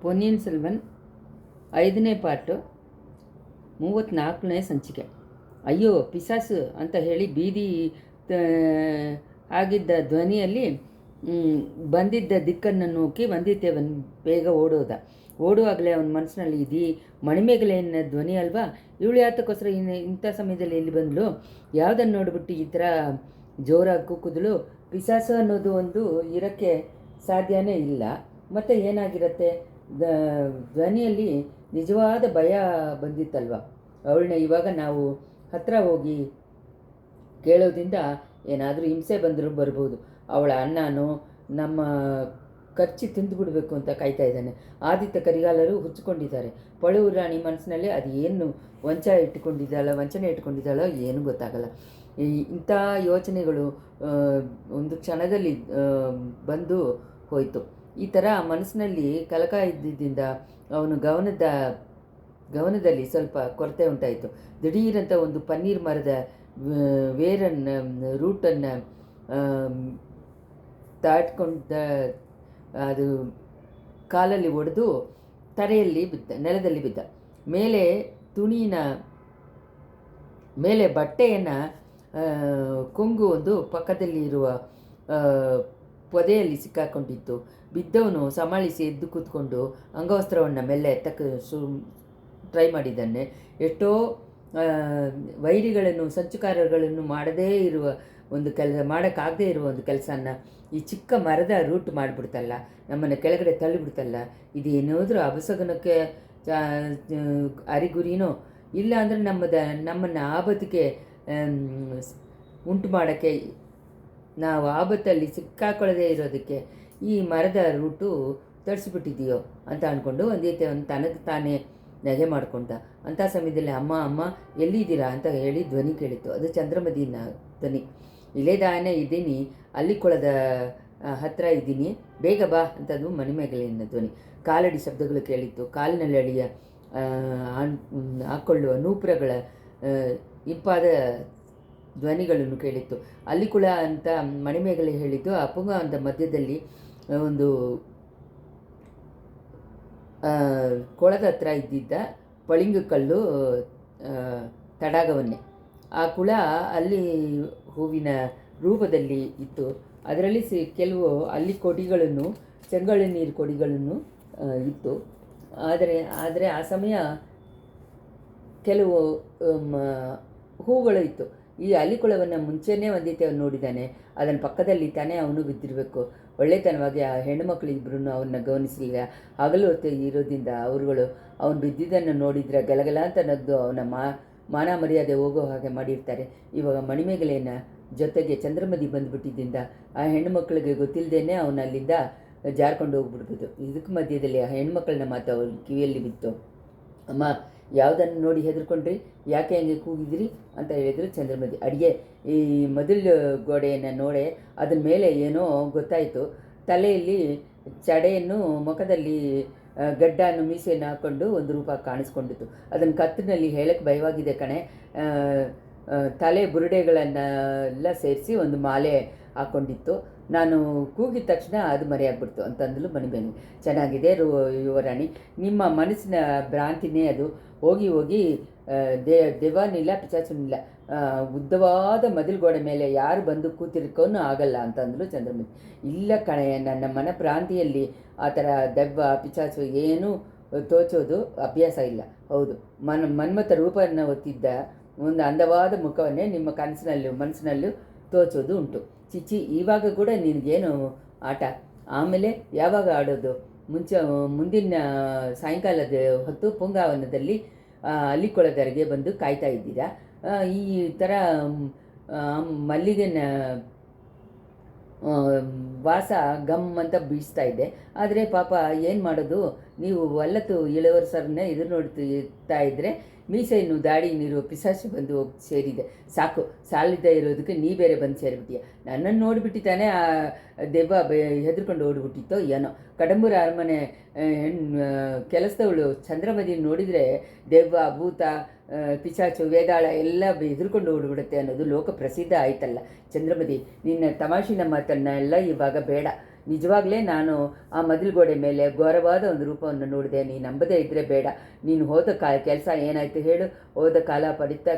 ಪೊನ್ನಿಯಿನ್ ಸೆಲ್ವನ್ 5ನೇ ಪಾರ್ಟು 34ನೇ ಸಂಚಿಕೆ. ಅಯ್ಯೋ ಪಿಸಾಸು ಅಂತ ಹೇಳಿ ಬೀದಿ ಆಗಿದ್ದ ಧ್ವನಿಯಲ್ಲಿ ಬಂದಿದ್ದ ದಿಕ್ಕನ್ನು ನೋಕಿ ವந்திಯತ್ತೇವನ್ ಬೇಗ ಓಡುವಾಗಲೇ ಅವನ ಮನಸ್ಸಿನಲ್ಲಿ ಇದೀ ಮಣಿಮೇಗಲೆಯನ್ನ ಧ್ವನಿ ಅಲ್ವಾ, ಇವಳು ಯಾತಕ್ಕೋಸ್ಕರ ಇಂಥ ಸಮಯದಲ್ಲಿ ಎಲ್ಲಿ ಬಂದಳು, ಯಾವುದನ್ನು ನೋಡಿಬಿಟ್ಟು ಈ ಥರ ಜೋರಾಗಿ ಕೂಗಿದ್ಳು. ಪಿಸಾಸು ಅನ್ನೋದು ಒಂದು ಇರೋಕ್ಕೆ ಸಾಧ್ಯನೇ ಇಲ್ಲ. ಮತ್ತು ಏನಾಗಿರುತ್ತೆ, ಧ್ವನಿಯಲ್ಲಿ ನಿಜವಾದ ಭಯ ಬಂದಿತ್ತಲ್ವ ಅವಳನ್ನ. ಇವಾಗ ನಾವು ಹತ್ತಿರ ಹೋಗಿ ಕೇಳೋದ್ರಿಂದ ಏನಾದರೂ ಹಿಂಸೆ ಬಂದರೂ ಬರ್ಬೋದು. ಅವಳ ಅಣ್ಣನೂ ನಮ್ಮ ಖರ್ಚಿ ತಿಂದುಬಿಡಬೇಕು ಅಂತ ಕಾಯ್ತಾ ಇದ್ದಾನೆ. ಆದಿತ್ಯ ಕರಿಗಾಲರು ಹುಚ್ಚಿಕೊಂಡಿದ್ದಾರೆ. ಪಳುವು ರಾಣಿ ಮನಸ್ಸಿನಲ್ಲಿ ಅದು ಏನು ವಂಚನೆ ಇಟ್ಕೊಂಡಿದ್ದಾಳೋ ಏನು ಗೊತ್ತಾಗಲ್ಲ. ಇಂಥ ಯೋಚನೆಗಳು ಒಂದು ಕ್ಷಣದಲ್ಲಿ ಬಂದು ಹೋಯಿತು. ಈ ಥರ ಮನಸ್ಸಿನಲ್ಲಿ ಕಲಕ ಇದ್ದಿದ್ದರಿಂದ ಅವನು ಗಮನದಲ್ಲಿ ಸ್ವಲ್ಪ ಕೊರತೆ ಉಂಟಾಯಿತು. ದಿಢೀರಂತ ಒಂದು ಪನ್ನೀರ್ ಮರದ ರೂಟನ್ನು ದಾಟ್ಕೊಂಡ ಅದು ಕಾಲಲ್ಲಿ ಒಡೆದು ನೆಲದಲ್ಲಿ ಬಿದ್ದ. ಮೇಲೆ ಬಟ್ಟೆಯನ್ನು ಕೊಂಗು ಒಂದು ಪಕ್ಕದಲ್ಲಿ ಇರುವ ಪೊದೆಯಲ್ಲಿ ಸಿಕ್ಕಾಕೊಂಡಿತ್ತು. ಬಿದ್ದವನು ಸಮಾಳಿಸಿ ಎದ್ದು ಕೂತ್ಕೊಂಡು ಅಂಗವಸ್ತ್ರವನ್ನು ಮೆಲ್ಲ ಎತ್ತಕ್ಕೆ ಟ್ರೈ ಮಾಡಿದ್ದಾನೆ. ಎಷ್ಟೋ ವೈರಿಗಳನ್ನು ಸಂಚುಕಾರಗಳನ್ನು ಮಾಡೋಕ್ಕಾಗದೇ ಇರುವ ಒಂದು ಕೆಲಸನ ಈ ಚಿಕ್ಕ ಮರದ ರೂಟ್ ಮಾಡಿಬಿಡ್ತಲ್ಲ, ನಮ್ಮನ್ನು ಕೆಳಗಡೆ ತಳ್ಳಿಬಿಡ್ತಲ್ಲ. ಇದೇನಾದರೂ ಅಪಸಗನಕ್ಕೆ ಅರಿಗುರಿನೋ ಇಲ್ಲ ಅಂದರೆ ನಮ್ಮನ್ನು ಆಪತ್ತಿಗೆ ಉಂಟು ಮಾಡೋಕ್ಕೆ, ನಾವು ಆಪತ್ತಲ್ಲಿ ಸಿಕ್ಕಾಕೊಳ್ಳದೇ ಇರೋದಕ್ಕೆ ಈ ಮರದ ರೂಟು ತರಿಸ್ಬಿಟ್ಟಿದೆಯೋ ಅಂತ ಅಂದ್ಕೊಂಡು ಒಂದು ತನಗೆ ತಾನೇ ನಗೆ ಮಾಡಿಕೊಂಡ. ಅಂಥ ಸಮಯದಲ್ಲಿ ಅಮ್ಮ ಎಲ್ಲಿದ್ದೀರಾ ಅಂತ ಹೇಳಿ ಧ್ವನಿ ಕೇಳಿತ್ತು. ಅದು ಚಂದ್ರಮತಿನ ಧ್ವನಿ. ಇಲ್ಲೇ ಇದ್ದೀನಿ, ಅಲ್ಲಿಕೊಳದ ಹತ್ತಿರ ಇದ್ದೀನಿ, ಬೇಗ ಬಾ ಅಂತದು ಮಣಿಮೇಗಲೆಯ ಧ್ವನಿ. ಕಾಲಡಿ ಶಬ್ದಗಳು ಕೇಳಿತ್ತು. ಕಾಲಿನಲ್ಲಿ ಅಳಿಯ ಹಾಕ್ಕೊಳ್ಳುವ ನೂಪುರಗಳ ಇಂಪಾದ ಧ್ವನಿಗಳನ್ನು ಕೇಳಿತ್ತು. ಅಲ್ಲಿಕುಳ ಅಂತ ಮಣಿಮೇಗಲೆ ಹೇಳಿದ್ದು. ಅಪುಂಗ ಅಂತ ಮಧ್ಯದಲ್ಲಿ ಒಂದು ಕೊಳದ ಹತ್ರ ಇದ್ದಿದ್ದ ಪಳಿಂಗು ಕಲ್ಲು ತಡಾಗವನ್ನೇ. ಆ ಕುಳ ಅಲ್ಲಿ ಹೂವಿನ ರೂಪದಲ್ಲಿ ಇತ್ತು. ಅದರಲ್ಲಿ ಕೆಲವು ಅಲ್ಲಿ ಕೊಡಿಗಳನ್ನು, ಚೆಂಗಳಿ ನೀರು ಕೊಡಿಗಳನ್ನು ಇತ್ತು. ಆದರೆ ಆ ಸಮಯ ಕೆಲವು ಹೂಗಳು ಇತ್ತು. ಈ ಅಲಿಕುಳವನ್ನು ಮುಂಚೆನೇ ವந்திಯತ್ತೇವನು ನೋಡಿದ್ದಾನೆ. ಅದನ್ನು ಪಕ್ಕದಲ್ಲಿ ತಾನೇ ಅವನು ಬಿದ್ದಿರಬೇಕು. ಒಳ್ಳೆತನವಾಗಿ ಆ ಹೆಣ್ಣುಮಕ್ಕಳಿಬ್ಬರೂ ಅವನ್ನ ಗಮನಿಸಲಿಲ್ಲ. ಹಗಲು ಹೊತ್ತು ಇರೋದ್ರಿಂದ ಅವರುಗಳು ಅವನು ಬಿದ್ದಿದ್ದನ್ನು ನೋಡಿದರೆ ಗಲಗಲ ಅಂತ ನಗ್ದು ಅವನ ಮಾನ ಮರ್ಯಾದೆ ಹೋಗೋ ಹಾಗೆ ಮಾಡಿರ್ತಾರೆ. ಇವಾಗ ಮಣಿಮೇಗಲೆಯ ಜೊತೆಗೆ ಚಂದ್ರಮತಿ ಬಂದುಬಿಟ್ಟಿದ್ದರಿಂದ ಆ ಹೆಣ್ಣುಮಕ್ಕಳಿಗೆ ಗೊತ್ತಿಲ್ಲದೇನೆ ಅವನು ಅಲ್ಲಿಂದ ಜಾರ್ಕೊಂಡು ಹೋಗ್ಬಿಡ್ಬೋದು. ಇದಕ್ಕೆ ಮಧ್ಯದಲ್ಲಿ ಆ ಹೆಣ್ಮಕ್ಳನ್ನ ಮಾತು ಅವ್ರ ಕಿವಿಯಲ್ಲಿ ಬಿತ್ತು. ಅಮ್ಮ, ಯಾವುದನ್ನು ನೋಡಿ ಹೆದರ್ಕೊಂಡ್ರಿ, ಯಾಕೆ ಹಂಗೆ ಕೂಗಿದ್ರಿ ಅಂತ ಹೇಳಿದ್ರು ಚಂದ್ರಮತಿ. ಅಡಿಗೆ ಈ ಮೊದಲು ಗೋಡೆಯನ್ನು ನೋಡೆ ಅದರ ಮೇಲೆ ಏನೋ ಗೊತ್ತಾಯಿತು. ತಲೆಯಲ್ಲಿ ಚಡೆಯನ್ನು, ಮುಖದಲ್ಲಿ ಗಡ್ಡನ್ನು, ಮೀಸೆಯನ್ನು ಹಾಕ್ಕೊಂಡು ಒಂದು ರೂಪ ಕಾಣಿಸ್ಕೊಂಡಿತ್ತು. ಅದನ್ನು ಕತ್ತಿನಲ್ಲಿ ಹೇಳಕ್ಕೆ ಭಯವಾಗಿದೆ ಕಣೆ. ತಲೆ ಬುರುಡೆಗಳನ್ನೆಲ್ಲ ಸೇರಿಸಿ ಒಂದು ಮಾಲೆ ಹಾಕ್ಕೊಂಡಿತ್ತು. ನಾನು ಕೂಗಿದ ತಕ್ಷಣ ಅದು ಮರೆಯಾಗ್ಬಿಡ್ತು ಅಂತಂದಳು ಮಣಿಮೇಗಲೆ. ಚೆನ್ನಾಗಿದೆ ಯುವರಾಣಿ, ನಿಮ್ಮ ಮನಸ್ಸಿನ ಭ್ರಾಂತಿನೇ ಅದು. ಹೋಗಿ ದೆವ್ವನಿಲ್ಲ, ಪಿಚಾಚನಿಲ್ಲ. ಉದ್ದವಾದ ಮದಿಲುಗೋಡೆ ಮೇಲೆ ಯಾರು ಬಂದು ಕೂತಿರ್ಕೋನು ಆಗಲ್ಲ ಅಂತಂದಳು ಚಂದ್ರಮತಿ. ಇಲ್ಲ ಕಣೆ, ನನ್ನ ಮನಭ್ರಾಂತಿಯಲ್ಲಿ ಆ ಥರ ದೆವ್ವ ಪಿಚಾಚು ಏನೂ ತೋಚೋದು ಅಭ್ಯಾಸ ಇಲ್ಲ. ಹೌದು, ಮನ್ಮಥ ರೂಪವನ್ನು ಹೊತ್ತಿದ್ದ ಒಂದು ಅಂದವಾದ ಮುಖವನ್ನೇ ನಿಮ್ಮ ಮನಸ್ಸಿನಲ್ಲೂ ತೋಚೋದು ಉಂಟು. ಚಿಚ್ಚಿ, ಇವಾಗ ಕೂಡ ನಿನಗೇನು ಆಟ? ಆಮೇಲೆ ಯಾವಾಗ ಆಡೋದು? ಮುಂದಿನ ಸಾಯಂಕಾಲದ ಹೊತ್ತು ಪುಂಗಾವನದಲ್ಲಿ ಅಲ್ಲಿಕೊಳದರೆಗೆ ಬಂದು ಕಾಯ್ತಾ ಇದ್ದೀರಾ? ಈ ಥರ ಮಲ್ಲಿಗೆನ ವಾಸ ಗಮ್ ಅಂತ ಬೀಸ್ತಾ ಇದೆ. ಆದರೆ ಪಾಪ ಏನು ಮಾಡೋದು, ನೀವು ಒಲ್ಲತ್ತು ಇಳವರ್ಸರನ್ನೇ ಎದುರು ನೋಡ್ತಾ ಇದ್ದರೆ ಮೀಸೆಯನ್ನು ದಾಡಿ ನೀರು ಪಿಸಾಸು ಬಂದು ಹೋಗಿ ಸೇರಿದೆ. ಸಾಕು, ಸಾಲಿದ್ದ ಇರೋದಕ್ಕೆ ನೀ ಬೇರೆ ಬಂದು ಸೇರಿಬಿಟ್ಟಿಯ. ನನ್ನನ್ನು ನೋಡಿಬಿಟ್ಟಿದ್ದಾನೆ ಆ ದೆವ್ವ ಹೆದರ್ಕೊಂಡು ಓಡಿಬಿಟ್ಟಿತ್ತೋ ಏನೋ. ಕಡಂಬೂರ ಅರಮನೆ ಕೆಲಸದವಳು ಚಂದ್ರಮತಿ ನೋಡಿದರೆ ದೆವ್ವ, ಭೂತ, ಪಿಚಾಚು, ವೇದಾಳ ಎಲ್ಲ ಹೆದರ್ಕೊಂಡು ಓಡಿಬಿಡುತ್ತೆ ಅನ್ನೋದು ಲೋಕ ಪ್ರಸಿದ್ಧ ಆಯ್ತಲ್ಲ. ಚಂದ್ರಮತಿ, ನಿನ್ನ ತಮಾಷಿನ ಮಾತನ್ನ ಎಲ್ಲ ಇವಾಗ ಬೇಡ. ನಿಜವಾಗಲೇ ನಾನು ಆ ಮದಿಲುಗೋಡೆ ಮೇಲೆ ಘೋರವಾದ ಒಂದು ರೂಪವನ್ನು ನೋಡಿದೆ. ನೀನು ನಂಬದೇ ಇದ್ದರೆ ಬೇಡ. ನೀನು ಹೋದ ಕೆಲಸ ಏನಾಯಿತು ಹೇಳು? ಹೋದ ಕಾರ್ಯ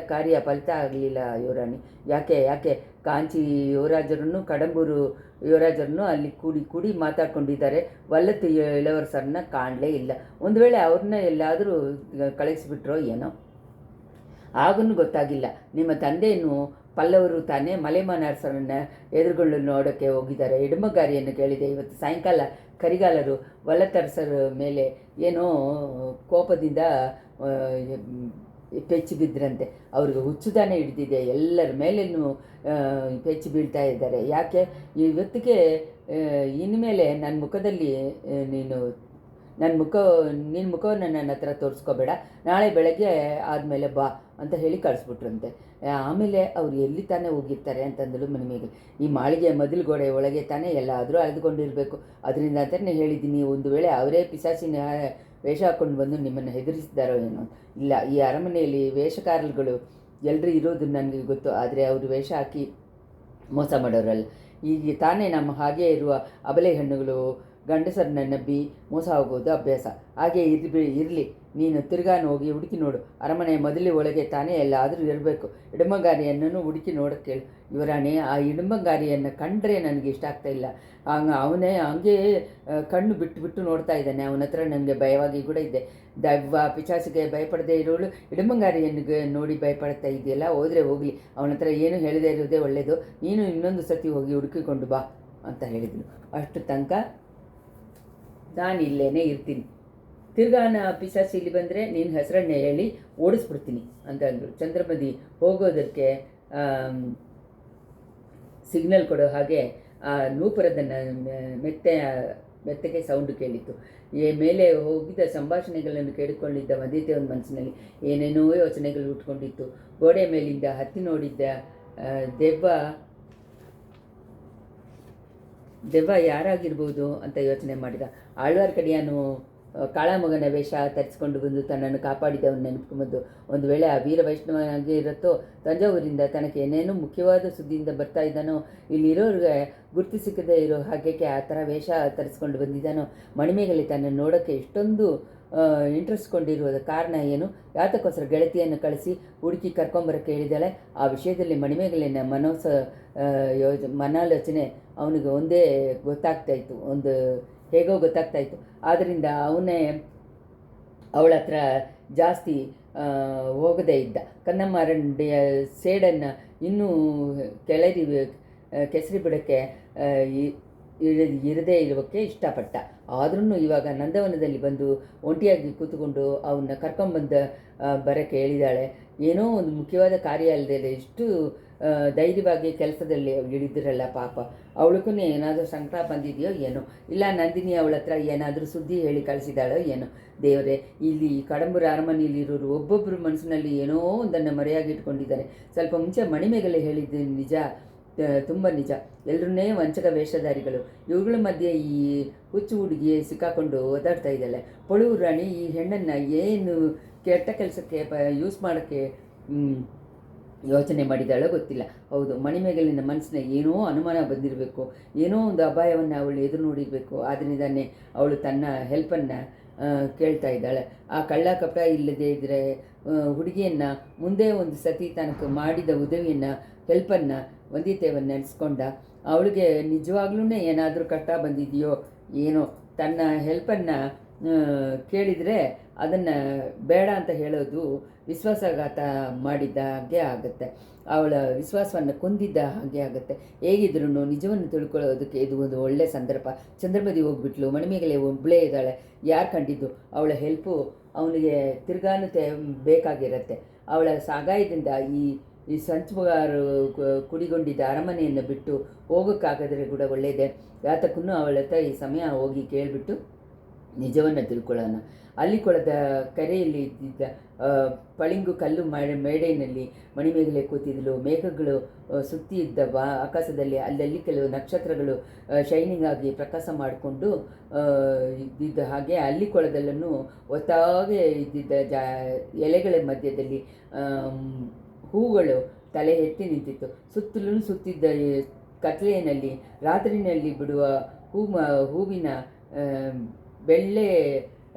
ಫಲಿತ ಆಗಲಿಲ್ಲ ಯುವರಾಣಿ. ಯಾಕೆ ಕಾಂಚಿ ಯುವರಾಜರನ್ನು ಕಡಂಬೂರು ಯುವರಾಜರನ್ನು ಅಲ್ಲಿ ಕೂಡಿ ಮಾತಾಡ್ಕೊಂಡಿದ್ದಾರೆ. ವಲ್ಲತ್ತು ಇಳವರಸರನ್ನ ಕಾಣಲೇ ಇಲ್ಲ. ಒಂದು ವೇಳೆ ಅವ್ರನ್ನ ಎಲ್ಲಾದರೂ ಕಳಿಸಿಬಿಟ್ರೋ ಏನೋ, ಆಗನ್ನು ಗೊತ್ತಾಗಿಲ್ಲ. ನಿಮ್ಮ ತಂದೆಯನ್ನು ಪಲ್ಲವರು ತಾನೇ ಮಲೆಮನಾರಸರನ್ನು ಎದುರುಗೊಳ್ಳು ನೋಡೋಕ್ಕೆ ಹೋಗಿದ್ದಾರೆ. ಇಡುಮಗಾರಿಯನ್ನು ಕೇಳಿದೆ. ಇವತ್ತು ಸಾಯಂಕಾಲ ಕರಿಗಾಲರು ವಲ್ಲತ್ತರಸರ ಮೇಲೆ ಏನೋ ಕೋಪದಿಂದ ಪೆಚ್ಚಿ ಬಿದ್ದರಂತೆ. ಅವ್ರಿಗೆ ಹುಚ್ಚುದಾನೆ ಹಿಡಿದಿದೆ. ಎಲ್ಲರ ಮೇಲೇನು ಪೆಚ್ಚಿ ಬೀಳ್ತಾ ಇದ್ದಾರೆ. ಯಾಕೆ ಇವತ್ತಿಗೆ ಇನ್ಮೇಲೆ ನನ್ನ ಮುಖದಲ್ಲಿ ನಿನ್ನ ಮುಖವನ್ನು ನನ್ನ ಹತ್ರ ತೋರಿಸ್ಕೋಬೇಡ, ನಾಳೆ ಬೆಳಗ್ಗೆ ಆದಮೇಲೆ ಬಾ ಅಂತ ಹೇಳಿ ಕಳಿಸ್ಬಿಟ್ರಂತೆ. ಆಮೇಲೆ ಅವ್ರು ಎಲ್ಲಿ ತಾನೇ ಹೋಗಿರ್ತಾರೆ ಅಂತಂದಳು ಮಣಿಮೇಗಲೆ. ಈ ಮಾಳಿಗೆ ಮದಿಲುಗೋಡೆ ಒಳಗೆ ತಾನೇ ಎಲ್ಲಾದರೂ ಅಳೆದುಕೊಂಡಿರಬೇಕು. ಅದರಿಂದ ಅಂತಲೇ ಹೇಳಿದ್ದೀನಿ, ಒಂದು ವೇಳೆ ಅವರೇ ಪಿಶಾಚಿನ ವೇಷ ಹಾಕ್ಕೊಂಡು ಬಂದು ನಿಮ್ಮನ್ನು ಹೆದರಿಸಿದ್ದಾರೋ ಏನೋ. ಇಲ್ಲ, ಈ ಅರಮನೆಯಲ್ಲಿ ವೇಷಕಾರರುಗಳು ಎಲ್ಲರೂ ಇರೋದು ನನಗೆ ಗೊತ್ತು, ಆದರೆ ಅವರು ವೇಷ ಹಾಕಿ ಮೋಸ ಮಾಡೋರಲ್ಲ. ಈಗ ತಾನೇ ನಮ್ಮ ಹಾಗೆ ಇರುವ ಅಬಲೆ ಹೆಣ್ಣುಗಳು ಗಂಡಸರನ್ನ ನಂಬಿ ಮೋಸ ಹೋಗೋದು ಅಭ್ಯಾಸ. ಹಾಗೆ ಇರಲಿ, ನೀನು ತಿರ್ಗಾನು ಹೋಗಿ ಹುಡುಕಿ ನೋಡು. ಅರಮನೆ ಮೊದಲೇ ಒಳಗೆ ತಾನೇ ಎಲ್ಲಾದರೂ ಇರಬೇಕು. ಇಡುಂಬಗಾರಿಯನ್ನು ಹುಡುಕಿ ನೋಡೋಕ್ಕೆ ಹೇಳು. ಯುವರಾಣಿ, ಆ ಇಡುಂಬಗಾರಿಯನ್ನು ಕಂಡ್ರೆ ನನಗೆ ಇಷ್ಟ ಆಗ್ತಾಯಿಲ್ಲ. ಅವನೇ ಹಂಗೆ ಕಣ್ಣು ಬಿಟ್ಟು ನೋಡ್ತಾ ಇದ್ದಾನೆ. ಅವನ ಹತ್ರ ನನಗೆ ಭಯವಾಗಿ ಕೂಡ ಇದೆ. ದೆವ್ವ ಪಿಶಾಚಿಗೆ ಭಯಪಡದೇ ಇರೋಳು ಇಡುಂಬಗಾರಿಯನ್ನು ನೋಡಿ ಭಯಪಡ್ತಾ ಇದೆಯಲ್ಲ. ಹೋದರೆ ಹೋಗಲಿ, ಅವನ ಹತ್ರ ಏನು ಹೇಳದೇ ಇರೋದೇ ಒಳ್ಳೆಯದು. ನೀನು ಇನ್ನೊಂದು ಸತಿ ಹೋಗಿ ಹುಡುಕಿಕೊಂಡು ಬಾ ಅಂತ ಹೇಳಿದನು. ಅಷ್ಟು ತನಕ ನಾನು ಇಲ್ಲೇನೇ ಇರ್ತೀನಿ. ತಿರ್ಗಾನ ಪಿಶಾಚಿ ಇಲ್ಲಿ ಬಂದರೆ ನಿನ್ನ ಹೆಸರನ್ನೇ ಹೇಳಿ ಓಡಿಸ್ಬಿಡ್ತೀನಿ ಅಂತ ಅಂದರು. ಚಂದ್ರಮತಿ ಹೋಗೋದಕ್ಕೆ ಸಿಗ್ನಲ್ ಕೊಡೋ ಹಾಗೆ ಆ ನೂಪುರದ ಮೆತ್ತಗೆ ಸೌಂಡು ಕೇಳಿತ್ತು. ಮೇಲೆ ಹೋಗಿದ್ದ ಸಂಭಾಷಣೆಗಳನ್ನು ಕೇಳಿಕೊಂಡಿದ್ದ ವನಿತೆಯವನ ಮನಸ್ಸಿನಲ್ಲಿ ಏನೇನೋ ಯೋಚನೆಗಳು ಉಟ್ಕೊಂಡಿತ್ತು. ಗೋಡೆ ಮೇಲಿಂದ ಹತ್ತಿ ನೋಡಿದ್ದ ದೆವ್ವ ಯಾರಾಗಿರ್ಬೋದು ಅಂತ ಯೋಚನೆ ಮಾಡಿದ. ಆಳ್ವಾರ್ ಕಡಿಯಾನು ಕಾಳಮಗನ ವೇಷ ತರಿಸ್ಕೊಂಡು ಬಂದು ತನ್ನನ್ನು ಕಾಪಾಡಿದವನು ನೆನಪು. ಒಂದು ವೇಳೆ ಆ ವೀರ ವೈಷ್ಣವನಾಗಿ ಇರುತ್ತೋ, ತಂಜಾವೂರಿಂದ ತನಗೆ ಏನೇನೋ ಮುಖ್ಯವಾದ ಸುದ್ದಿಯಿಂದ ಬರ್ತಾ ಇದ್ದಾನೋ, ಇಲ್ಲಿರೋರಿಗೆ ಗುರ್ತು ಸಿಕ್ಕದೇ ಇರೋ ಹಾಗೆ ಆ ಥರ ವೇಷ ತರಿಸ್ಕೊಂಡು ಬಂದಿದ್ದಾನೋ. ಮಣಿಮೇಗಲೆ ತನ್ನನ್ನು ನೋಡೋಕ್ಕೆ ಇಷ್ಟೊಂದು ಇಂಟ್ರೆಸ್ಟ್ ಕೊಂಡಿರುವುದ ಕಾರಣ ಏನು? ಯಾತಕ್ಕೋಸ್ಕರ ಗೆಳತಿಯನ್ನು ಕಳಿಸಿ ಹುಡುಕಿ ಕರ್ಕೊಂಬರೋಕ್ಕೆ ಹೇಳಿದಾಳೆ? ಆ ವಿಷಯದಲ್ಲಿ ಮಣಿಮೇಗಲಿನ ಮನಾಲೋಚನೆ ಅವನಿಗೆ ಒಂದೇ ಗೊತ್ತಾಗ್ತಾಯಿತ್ತು, ಹೇಗೋ ಗೊತ್ತಾಗ್ತಾಯಿತ್ತು. ಆದ್ದರಿಂದ ಅವನೇ ಅವಳ ಹತ್ರ ಜಾಸ್ತಿ ಹೋಗದೇ ಇದ್ದ. ಕನ್ನಮ್ಮರಡಿಯ ಸೇಡನ್ನು ಇನ್ನೂ ಕೆಸರಿ ಬಿಡೋಕ್ಕೆ ಇರದೇ ಇರೋಕ್ಕೆ ಇಷ್ಟಪಟ್ಟ. ಆದ್ರೂ ಇವಾಗ ನಂದವನದಲ್ಲಿ ಬಂದು ಒಂಟಿಯಾಗಿ ಕೂತ್ಕೊಂಡು ಅವನ್ನ ಬರೋಕ್ಕೆ ಹೇಳಿದಾಳೆ. ಏನೋ ಒಂದು ಮುಖ್ಯವಾದ ಕಾರ್ಯ ಅಲ್ಲದೆ ಇಷ್ಟು ಧೈರ್ಯವಾಗಿ ಕೆಲಸದಲ್ಲಿ ಇಳಿದಿರಲ್ಲ ಪಾಪ. ಅವಳಿಗೂ ಏನಾದರೂ ಸಂಕಟ ಬಂದಿದೆಯೋ ಏನೋ, ಇಲ್ಲ ನಂದಿನಿ ಅವಳ ಹತ್ರ ಏನಾದರೂ ಸುದ್ದಿ ಹೇಳಿ ಕಳಿಸಿದಾಳೋ ಏನೋ. ದೇವರೇ, ಇಲ್ಲಿ ಕಡಂಬೂರು ಅರಮನೆಯಲ್ಲಿರೋರು ಒಬ್ಬೊಬ್ಬರು ಮನಸ್ಸಿನಲ್ಲಿ ಏನೋ ಒಂದನ್ನು ಮರೆಯಾಗಿಟ್ಕೊಂಡಿದ್ದಾರೆ. ಸ್ವಲ್ಪ ಮುಂಚೆ ಮಣಿಮೇಗಲೆ ಹೇಳಿದ್ದು ನಿಜ, ತುಂಬ ನಿಜ. ಎಲ್ಲರನ್ನೇ ವಂಚಕ ವೇಷಧಾರಿಗಳು. ಇವುಗಳ ಮಧ್ಯೆ ಈ ಹುಚ್ಚು ಹುಡುಗಿ ಸಿಕ್ಕಾಕೊಂಡು ಓದಾಡ್ತಾ ಇದ್ದಾಳೆ. ಪೊಳೂರು ರಾಣಿ ಈ ಹೆಣ್ಣನ್ನು ಏನು ಕೆಟ್ಟ ಕೆಲಸಕ್ಕೆ ಯೂಸ್ ಮಾಡೋಕ್ಕೆ ಯೋಚನೆ ಮಾಡಿದಾಳೋ ಗೊತ್ತಿಲ್ಲ. ಹೌದು, ಮಣಿಮೇಗಲಿನ ಮನಸ್ಸಿನ ಏನೋ ಅನುಮಾನ ಬಂದಿರಬೇಕು, ಏನೋ ಒಂದು ಅಪಾಯವನ್ನು ಅವಳು ಎದುರು ನೋಡಿರಬೇಕು. ಆದ್ದರಿಂದಾನೆ ಅವಳು ತನ್ನ ಹೆಲ್ಪನ್ನು ಕೇಳ್ತಾ ಇದ್ದಾಳೆ. ಆ ಕಳ್ಳ ಕಪಟ ಇಲ್ಲದೇ ಇದ್ದರೆ ಹುಡುಗಿಯನ್ನು ಮುಂದೆ ಒಂದು ಸತಿ ತನಕ ಮಾಡಿದ ಉದವಿಯನ್ನು ಹೆಲ್ಪನ್ನು ವಂದಿತೆಯನ್ನು ನೆನೆಸ್ಕೊಂಡ. ಅವಳಿಗೆ ನಿಜವಾಗ್ಲೂ ಏನಾದರೂ ಕಷ್ಟ ಬಂದಿದೆಯೋ ಏನೋ. ತನ್ನ ಹೆಲ್ಪನ್ನು ಕೇಳಿದರೆ ಅದನ್ನು ಬೇಡ ಅಂತ ಹೇಳೋದು ವಿಶ್ವಾಸಘಾತ ಮಾಡಿದ್ದ ಹಾಗೆ ಆಗುತ್ತೆ, ಅವಳ ವಿಶ್ವಾಸವನ್ನು ಕೊಂದಿದ್ದ ಹಾಗೆ ಆಗುತ್ತೆ. ಹೇಗಿದ್ರೂ ನಿಜವನ್ನು ತಿಳ್ಕೊಳ್ಳೋದಕ್ಕೆ ಇದು ಒಂದು ಒಳ್ಳೆಯ ಸಂದರ್ಭ. ಚಂದ್ರಮತಿ ಹೋಗ್ಬಿಟ್ಲು, ಮಣಿಮೇಗಲೆ ಒಬ್ಬಳೇ ಇದ್ದಾಳೆ. ಯಾರು ಕಂಡಿದ್ದು? ಅವಳ ಹೆಲ್ಪು ಅವನಿಗೆ ತಿರ್ಗಾನು ಬೇಕಾಗಿರುತ್ತೆ. ಅವಳ ಸಹಾಯದಿಂದ ಈ ಸಂಚುಗಾರು ಕುಡಿಗೊಂಡಿದ್ದ ಅರಮನೆಯನ್ನು ಬಿಟ್ಟು ಹೋಗೋಕ್ಕಾಗದ್ರೆ ಕೂಡ ಒಳ್ಳೆಯದೇ. ಯಾತಕ್ಕೂ ಅವಳ ಹತ್ರ ಈ ಸಮಯ ಹೋಗಿ ಕೇಳಿಬಿಟ್ಟು ನಿಜವನ್ನು ತಿಳ್ಕೊಳ್ಳೋಣ. ಅಲ್ಲಿಕೊಳದ ಕೆರೆಯಲ್ಲಿ ಇದ್ದಿದ್ದ ಪಳಿಂಗು ಕಲ್ಲು ಮೇಡೆಯಲ್ಲಿ ಮಣಿಮೇಗಲೆ ಕೂತಿದ್ದಳು. ಮೇಘಗಳು ಸುತ್ತಿ ಇದ್ದ ಆಕಾಶದಲ್ಲಿ ಅಲ್ಲಲ್ಲಿ ಕೆಲವು ನಕ್ಷತ್ರಗಳು ಶೈನಿಂಗ್ ಆಗಿ ಪ್ರಕಾಶ ಮಾಡಿಕೊಂಡು ಇದ್ದಿದ್ದ ಹಾಗೆ ಅಲ್ಲಿಕೊಳದಲ್ಲೂ ಒತ್ತಾಗೆ ಇದ್ದಿದ್ದ ಎಲೆಗಳ ಮಧ್ಯದಲ್ಲಿ ಹೂಗಳು ತಲೆ ಎತ್ತಿ ನಿಂತಿತ್ತು. ಸುತ್ತಲೂ ಸುತ್ತಿದ್ದ ಕತ್ಲೆಯಲ್ಲಿ ರಾತ್ರಿಯಲ್ಲಿ ಬಿಡುವ ಹೂವಿನ ಆ, ಬೆಳ್ಳೆ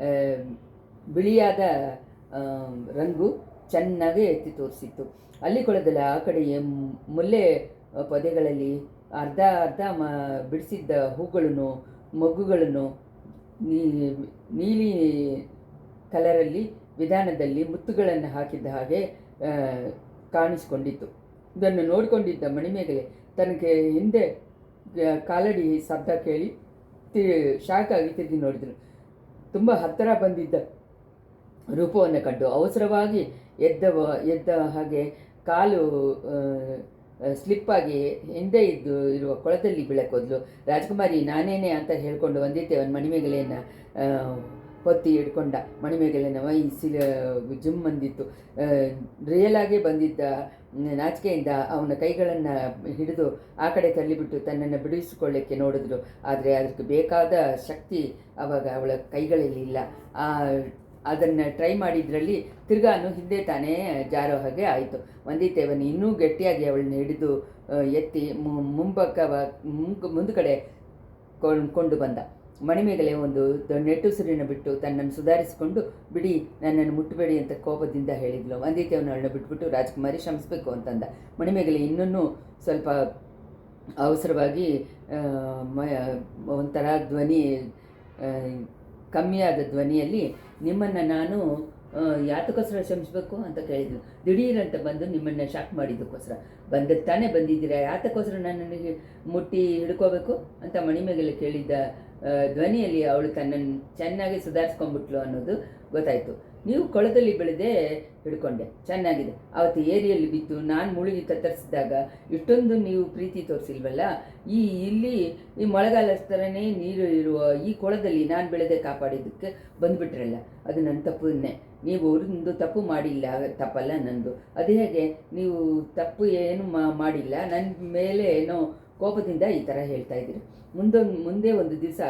ಆ, ಬಿಳಿಯಾದ ಆ, ರಂಗು ಚೆನ್ನಾಗಿ ಎತ್ತಿ ತೋರಿಸಿತ್ತು. ಅಲ್ಲಿ ಕೊಳದಲ್ಲ ಆ ಕಡೆಯೇ ಮುಲ್ಲೆ ಪೊದೆಗಳಲ್ಲಿ ಅರ್ಧ ಅರ್ಧ ಬಿಡಿಸಿದ್ದ ಹೂಗಳನ್ನು ಮೊಗ್ಗುಗಳನ್ನು ನೀಲಿ ಕಲರಲ್ಲಿ ವಿಧಾನದಲ್ಲಿ ಮುತ್ತುಗಳನ್ನು ಹಾಕಿದ್ದ ಹಾಗೆ ಕಾಣಿಸಿಕೊಂಡಿತ್ತು. ಇದನ್ನು ನೋಡಿಕೊಂಡಿದ್ದ ಮಣಿಮೇಗಲೆ ತನಗೆ ಹಿಂದೆ ಕಾಲಡಿ ಶಬ್ದ ಕೇಳಿ ಶಾಕ್ ಆಗಿ ತಿರುಗಿ ನೋಡಿದರು. ತುಂಬ ಹತ್ತಿರ ಬಂದಿದ್ದ ರೂಪವನ್ನು ಕಂಡು ಅವಸರವಾಗಿ ಎದ್ದ ಹಾಗೆ ಕಾಲು ಸ್ಲಿಪ್ಪಾಗಿ ಹಿಂದೆ ಇರುವ ಕೊಳದಲ್ಲಿ ಬೀಳಕ್ಕೋದ್ಲು. ರಾಜಕುಮಾರಿ ನಾನೇನೆ ಅಂತ ಹೇಳ್ಕೊಂಡು ಅವನ ಮಣಿಮೇಗಲೆಯನ್ನು ಹೊತ್ತಿ ಹಿಡ್ಕೊಂಡ. ಮಣಿಮೇಗಲೆನ ಮೈ ಜುಮ್ ಅಂದಿತ್ತು. ರಿಯಲಾಗೇ ಬಂದಿದ್ದ ನಾಚಿಕೆಯಿಂದ ಅವನ ಕೈಗಳನ್ನು ಹಿಡಿದು ಆ ಕಡೆ ತಳ್ಳಿಬಿಟ್ಟು ತನ್ನನ್ನು ಬಿಡಿಸಿಕೊಳ್ಳಿಕ್ಕೆ ನೋಡಿದ್ರು. ಆದರೆ ಅದಕ್ಕೆ ಬೇಕಾದ ಶಕ್ತಿ ಆವಾಗ ಅವಳ ಕೈಗಳಲ್ಲಿ ಇಲ್ಲ. ಅದನ್ನು ಟ್ರೈ ಮಾಡಿದ್ರಲ್ಲಿ ತಿರ್ಗಾನು ಹಿಂದೆ ತಾನೇ ಜಾರೋ ಹಾಗೆ ಆಯಿತು. ವಂದಿತೇವನು ಇನ್ನೂ ಗಟ್ಟಿಯಾಗಿ ಅವಳನ್ನ ಹಿಡಿದು ಎತ್ತಿ ಮುಂದುಗಡೆ ಕೊಂಡು ಬಂದ. ಮಣಿಮೇಗಲೆ ಒಂದು ನೆಟ್ಟುಸಿರಿನ ಬಿಟ್ಟು ತನ್ನನ್ನು ಸುಧಾರಿಸಿಕೊಂಡು, ಬಿಡಿ, ನನ್ನನ್ನು ಮುಟ್ಟಬೇಡಿ ಅಂತ ಕೋಪದಿಂದ ಹೇಳಿದ್ಲು. ವಂದಿತೇವನು ಅವಳನ್ನ ಬಿಟ್ಬಿಟ್ಟು ರಾಜಕುಮಾರಿ ಶ್ರಮಿಸಬೇಕು ಅಂತಂದ. ಮಣಿಮೇಗಲೆ ಇನ್ನೂ ಸ್ವಲ್ಪ ಅವಸರವಾಗಿ ಒಂಥರ ಧ್ವನಿ, ಕಮ್ಮಿಯಾದ ಧ್ವನಿಯಲ್ಲಿ, ನಿಮ್ಮನ್ನು ನಾನು ಯಾತಕ್ಕೋಸ್ಕರ ಶ್ರಮಿಸಬೇಕು ಅಂತ ಕೇಳಿದ್ಲು. ದಿಢೀರಂತ ಬಂದು ನಿಮ್ಮನ್ನು ಶಾಕ್ ಮಾಡಿದ್ದಕ್ಕೋಸ್ಕರ ತಾನೇ ಬಂದಿದ್ದೀರಾ, ಯಾತಕ್ಕೋಸ್ಕರ ನನ್ನನ್ನು ಮುಟ್ಟಿ ಹಿಡ್ಕೋಬೇಕು ಅಂತ ಮಣಿಮೇಗಲೆ ಕೇಳಿದ್ದ ಧ್ವನಿಯಲ್ಲಿ ಅವಳು ತನ್ನನ್ನು ಚೆನ್ನಾಗಿ ಸುಧಾರಿಸ್ಕೊಂಡ್ಬಿಟ್ಲು ಅನ್ನೋದು ಗೊತ್ತಾಯಿತು. ನೀವು ಕೊಳದಲ್ಲಿ ಬೆಳೆದೇ ಹಿಡ್ಕೊಂಡೆ, ಚೆನ್ನಾಗಿದೆ. ಆವತ್ತು ಏರಿಯಲ್ಲಿ ಬಿದ್ದು ನಾನು ಮುಳುಗಿ ತತ್ತರಿಸಿದಾಗ ಇಷ್ಟೊಂದು ನೀವು ಪ್ರೀತಿ ತೋರಿಸಿಲ್ವಲ್ಲ. ಇಲ್ಲಿ ಈ ಮಳೆಗಾಲ ಥರನೇ ನೀರು ಇರುವ ಈ ಕೊಳದಲ್ಲಿ ನಾನು ಬೆಳೆದೇ ಕಾಪಾಡಿದ್ದಕ್ಕೆ ಬಂದುಬಿಟ್ರಲ್ಲ, ಅದು ನನ್ನ ತಪ್ಪನ್ನೇ. ನೀವು ಒಂದು ತಪ್ಪು ಮಾಡಿಲ್ಲ, ತಪ್ಪಲ್ಲ ನಂದು. ಅದು ಹೇಗೆ ನೀವು ತಪ್ಪು ಏನು ಮಾಡಿಲ್ಲ, ನನ್ನ ಮೇಲೆ ಏನೋ ಕೋಪದಿಂದ ಈ ಥರ ಹೇಳ್ತಾ ಇದ್ದೀರಿ. ಮುಂದೆ ಒಂದು ದಿವಸ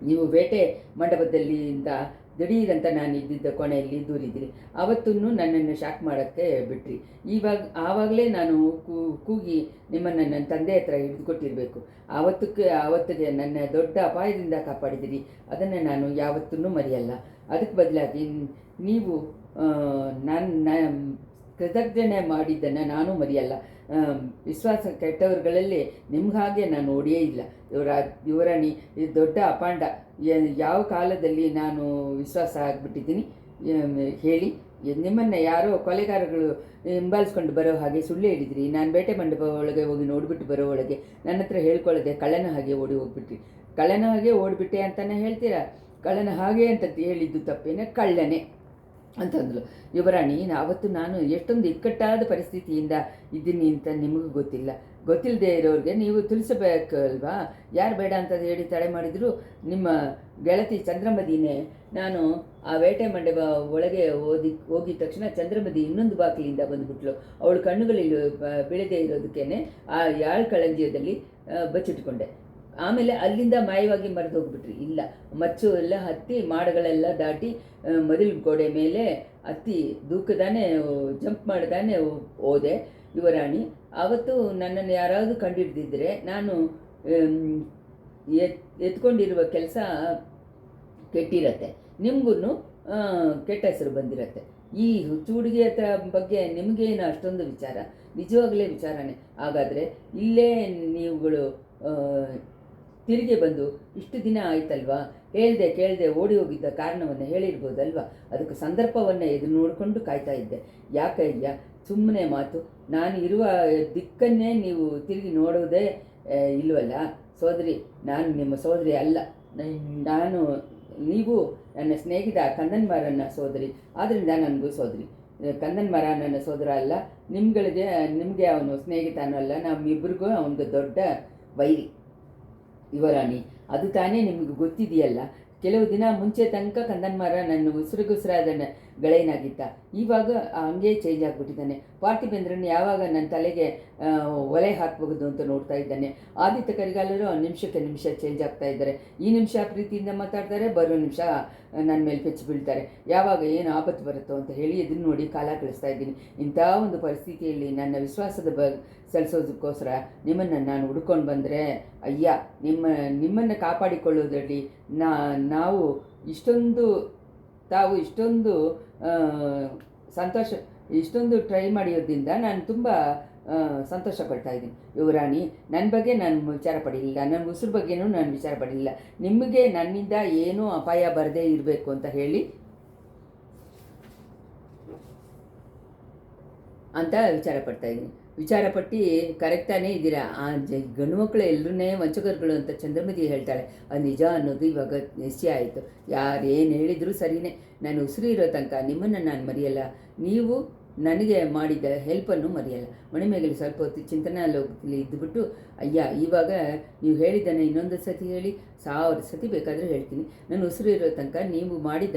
ನೀವು ಬೇಟೆ ಮಂಟಪದಲ್ಲಿಂದ ದಿಢೀರಂತ ನಾನು ಇದ್ದಿದ್ದ ಕೊನೆಯಲ್ಲಿ ದೂರಿದ್ರಿ. ಆವತ್ತೂ ನನ್ನನ್ನು ಶಾಕ್ ಮಾಡೋಕ್ಕೆ ಬಿಟ್ರಿ. ಆವಾಗಲೇ ನಾನು ಕೂಗಿ ನಿಮ್ಮನ್ನು ನನ್ನ ತಂದೆ ಹತ್ರ ಹಿಡಿದುಕೊಟ್ಟಿರಬೇಕು. ಆವತ್ತಿಗೆ ನನ್ನ ದೊಡ್ಡ ಅಪಾಯದಿಂದ ಕಾಪಾಡಿದಿರಿ. ಅದನ್ನು ನಾನು ಯಾವತ್ತೂ ಮರೆಯಲ್ಲ. ಅದಕ್ಕೆ ಬದಲಾಗಿ ನೀವು ನಾನು ಕೃತಜ್ಞತೆ ಮಾಡಿದ್ದನ್ನು ನಾನು ಮರೆಯಲ್ಲ. ವಿಶ್ವಾಸ ಕೆಟ್ಟವರುಗಳಲ್ಲಿ ನಿಮ್ಗಾಗೆ ನಾನು ನೋಡಿಯೇ ಇಲ್ಲ. ಯುವರಾಣಿ, ಇದು ದೊಡ್ಡ ಅಪಾಂಡ. ಯಾವ ಕಾಲದಲ್ಲಿ ನಾನು ವಿಶ್ವಾಸ ಆಗಿಬಿಟ್ಟಿದ್ದೀನಿ ಹೇಳಿ? ನಿಮ್ಮನ್ನು ಯಾರೋ ಕೊಲೆಗಾರಗಳು ಹಿಂಬಾಲಿಸ್ಕೊಂಡು ಬರೋ ಹಾಗೆ ಸುಳ್ಳು ಹೇಳಿದ್ರಿ. ನಾನು ಬೇಟೆ ಮಂಟಪ ಒಳಗೆ ಹೋಗಿ ನೋಡಿಬಿಟ್ಟು ಬರೋ ಒಳಗೆ ನನ್ನ ಹತ್ರ ಹೇಳ್ಕೊಳ್ಳದೆ ಕಳ್ಳನ ಹಾಗೆ ಓಡಿ ಹೋಗ್ಬಿಟ್ರಿ. ಕಳ್ಳನ ಹಾಗೆ ಓಡಿಬಿಟ್ಟೆ ಅಂತಲೇ ಹೇಳ್ತೀರಾ? ಕಳ್ಳನ ಹಾಗೆ ಅಂತ ಹೇಳಿದ್ದು ತಪ್ಪೇನೆ, ಕಳ್ಳನೇ ಅಂತಂದ್ಲು ಯುವರಾಣಿ. ಆವತ್ತು ನಾನು ಎಷ್ಟೊಂದು ಇಕ್ಕಟ್ಟಾದ ಪರಿಸ್ಥಿತಿಯಿಂದ ಇದ್ದೀನಿ ಅಂತ ನಿಮಗೂ ಗೊತ್ತಿಲ್ಲದೆ ಇರೋರಿಗೆ ನೀವು ತಿಳಿಸಬೇಕಲ್ವಾ? ಯಾರು ಬೇಡ ಅಂತ ಹೇಳಿ ತಡೆ ಮಾಡಿದ್ರು? ನಿಮ್ಮ ಗೆಳತಿ ಚಂದ್ರಮದಿನೇ. ನಾನು ಆ ಬೇಟೆ ಮಂಡಪ ಒಳಗೆ ಹೋಗಿದ ತಕ್ಷಣ ಚಂದ್ರಮದಿ ಇನ್ನೊಂದು ಬಾಗಿಲಿಂದ ಬಂದುಬಿಟ್ಲು. ಅವಳು ಕಣ್ಣುಗಳಲ್ಲಿ ಬೀಳದೆ ಇರೋದಕ್ಕೇನೆ ಆ ಯಾಳ್ ಕಳಂಜಿಯದಲ್ಲಿ ಬಚ್ಚಿಟ್ಕೊಂಡೆ. ಆಮೇಲೆ ಅಲ್ಲಿಂದ ಮಾಯವಾಗಿ ಮರೆದು ಹೋಗ್ಬಿಟ್ರಿ. ಇಲ್ಲ, ಮಚ್ಚು ಎಲ್ಲ ಹತ್ತಿ ಮಾಡಗಳೆಲ್ಲ ದಾಟಿ ಮದಿಲು ಗೋಡೆ ಮೇಲೆ ಹತ್ತಿ ದೂಕದಾನೆ ಜಂಪ್ ಮಾಡ್ದಾನೆ ಹೋದೆ ಯುವರಾಣಿ. ಆವತ್ತು ನನ್ನನ್ನು ಯಾರಾದರೂ ಕಂಡಿಡ್ದಿದ್ರೆ ನಾನು ಎತ್ಕೊಂಡಿರುವ ಕೆಲಸ ಕೆಟ್ಟಿರತ್ತೆ, ನಿಮಗೂ ಕೆಟ್ಟ ಹೆಸರು ಬಂದಿರತ್ತೆ. ಈ ಹುಚ್ಚುಡುಗಿ ಹತ್ರ ಬಗ್ಗೆ ನಿಮಗೇನು ಅಷ್ಟೊಂದು ವಿಚಾರ? ನಿಜವಾಗಲೇ ವಿಚಾರನೇ. ಹಾಗಾದರೆ ಇಲ್ಲೇ ನೀವುಗಳು ತಿರುಗಿ ಬಂದು ಇಷ್ಟು ದಿನ ಆಯ್ತಲ್ವಾ? ಕೇಳದೆ ಓಡಿ ಹೋಗಿದ್ದ ಕಾರಣವನ್ನು ಹೇಳಿರ್ಬೋದಲ್ವಾ? ಅದಕ್ಕೆ ಸಂದರ್ಭವನ್ನು ಎದುರು ನೋಡಿಕೊಂಡು ಕಾಯ್ತಾ ಇದ್ದೆ. ಯಾಕಯ್ಯ ಸುಮ್ಮನೆ ಮಾತು? ನಾನು ಇರುವ ದಿಕ್ಕನ್ನೇ ನೀವು ತಿರುಗಿ ನೋಡೋದೇ ಇಲ್ವಲ್ಲ ಸೋದರಿ. ನಾನು ನಿಮ್ಮ ಸೋದರಿ ಅಲ್ಲ. ನೀವು ನನ್ನ ಸ್ನೇಹಿತ ಕಂದನ್ಮಾರನ್ನ ಸೋದರಿ. ಆದ್ದರಿಂದ ನನಗೂ ಸೋದರಿ. ಕಂದನ್ಮಾರ ನನ್ನ ಸೋದರ ಅಲ್ಲ, ನಿಮಗೆ ಅವನು ಸ್ನೇಹಿತನೂ ಅಲ್ಲ. ನಮ್ಮಿಬ್ಬರಿಗೂ ಅವನಿಗೆ ದೊಡ್ಡ ವೈರಿ ಯುವರಾಣಿ. ಅದು ತಾನೇ ನಿಮಗೆ ಗೊತ್ತಿದೆಯಲ್ಲ. ಕೆಲವು ದಿನ ಮುಂಚೆ ತನಕ ಕಂದನ್ಮಾರ ನನ್ನ ಉಸಿರುಗುಸಿರಾದ ಗೆಳೆಯನಾಗಿದ್ದ. ಇವಾಗ ಹಂಗೆ ಚೇಂಜ್ ಆಗಿಬಿಟ್ಟಿದ್ದಾನೆ. ಪಾರ್ಥಿಬೇಂದ್ರನ್ ಯಾವಾಗ ನನ್ನ ತಲೆಗೆ ಒಲೆ ಹಾಕಬಹುದು ಅಂತ ನೋಡ್ತಾ ಇದ್ದಾನೆ. ಆದಿತ್ಯ ಕರಿಗಾಲರು ನಿಮಿಷಕ್ಕೆ ನಿಮಿಷ ಚೇಂಜ್ ಆಗ್ತಾ ಇದ್ದಾರೆ. ಈ ನಿಮಿಷ ಪ್ರೀತಿಯಿಂದ ಮಾತಾಡ್ತಾರೆ, ಬರೋ ನಿಮಿಷ ನನ್ನ ಮೇಲೆ ಪೆಚ್ಚು ಬೀಳ್ತಾರೆ, ಯಾವಾಗ ಏನು ಆಪತ್ತು ಬರುತ್ತೋ ಅಂತ ಹೇಳಿ ಇದನ್ನು ನೋಡಿ ಕಾಲ ಕಳಿಸ್ತಾ ಇದ್ದೀನಿ. ಇಂಥ ಒಂದು ಪರಿಸ್ಥಿತಿಯಲ್ಲಿ ನನ್ನ ವಿಶ್ವಾಸದ ಸಲ್ಲಿಸೋದಕ್ಕೋಸ್ಕರ ನಿಮ್ಮನ್ನು ನಾನು ಹುಡ್ಕೊಂಡು ಬಂದರೆ ಅಯ್ಯ, ನಿಮ್ಮನ್ನು ಕಾಪಾಡಿಕೊಳ್ಳೋದ್ರಲ್ಲಿ ನಾವು ಇಷ್ಟೊಂದು ಇಷ್ಟೊಂದು ಟ್ರೈ ಮಾಡಿರೋದ್ರಿಂದ ನಾನು ತುಂಬ ಸಂತೋಷ ಪಡ್ತಾ ಇದ್ದೀನಿ. ಯುವರಾಣಿ, ನನ್ನ ಬಗ್ಗೆ ನಾನು ವಿಚಾರ ಪಡಲಿಲ್ಲ, ನನ್ನ ಉಸಿರು ಬಗ್ಗೆನೂ ನಾನು ವಿಚಾರ ಪಡಲಿಲ್ಲ. ನಿಮಗೆ ನನ್ನಿಂದ ಏನೂ ಅಪಾಯ ಬರದೇ ಇರಬೇಕು ಅಂತ ಹೇಳಿ ಅಂತ ವಿಚಾರ ಪಡ್ತಾ ಇದ್ದೀನಿ. ವಿಚಾರಪಟ್ಟು ಕರೆಕ್ಟಾನೇ ಇದ್ದೀರಾ. ಆ ಗಂಡು ಮಕ್ಕಳು ಎಲ್ಲರನ್ನೇ ವಂಚಕರುಗಳು ಅಂತ ಚಂದ್ರಮತಿ ಹೇಳ್ತಾಳೆ. ಅದು ನಿಜ ಅನ್ನೋದು ಇವಾಗ ನಿಶ್ಚಯ ಆಯಿತು. ಯಾರೇನು ಹೇಳಿದರೂ ಸರಿಯೇ. ನಾನು ಉಸಿರು ಇರೋ ತನಕ ನಿಮ್ಮನ್ನು ನಾನು ಮರೆಯಲ್ಲ, ನೀವು ನನಗೆ ಮಾಡಿದ ಹೆಲ್ಪನ್ನು ಮರೆಯಲ್ಲ. ಮಣಿಮೇಗಲಿ ಸ್ವಲ್ಪ ಹೊತ್ತು ಚಿಂತನಾಲೋಕದಲ್ಲಿ ಇದ್ದುಬಿಟ್ಟು, ಅಯ್ಯ, ಇವಾಗ ನೀವು ಹೇಳಿದ್ದನ್ನು ಇನ್ನೊಂದು ಸತಿ ಹೇಳಿ, 1000 ಸತಿ ಬೇಕಾದರೂ ಹೇಳ್ತೀನಿ. ನಾನು ಉಸಿರು ಇರೋ ತನಕ ನೀವು ಮಾಡಿದ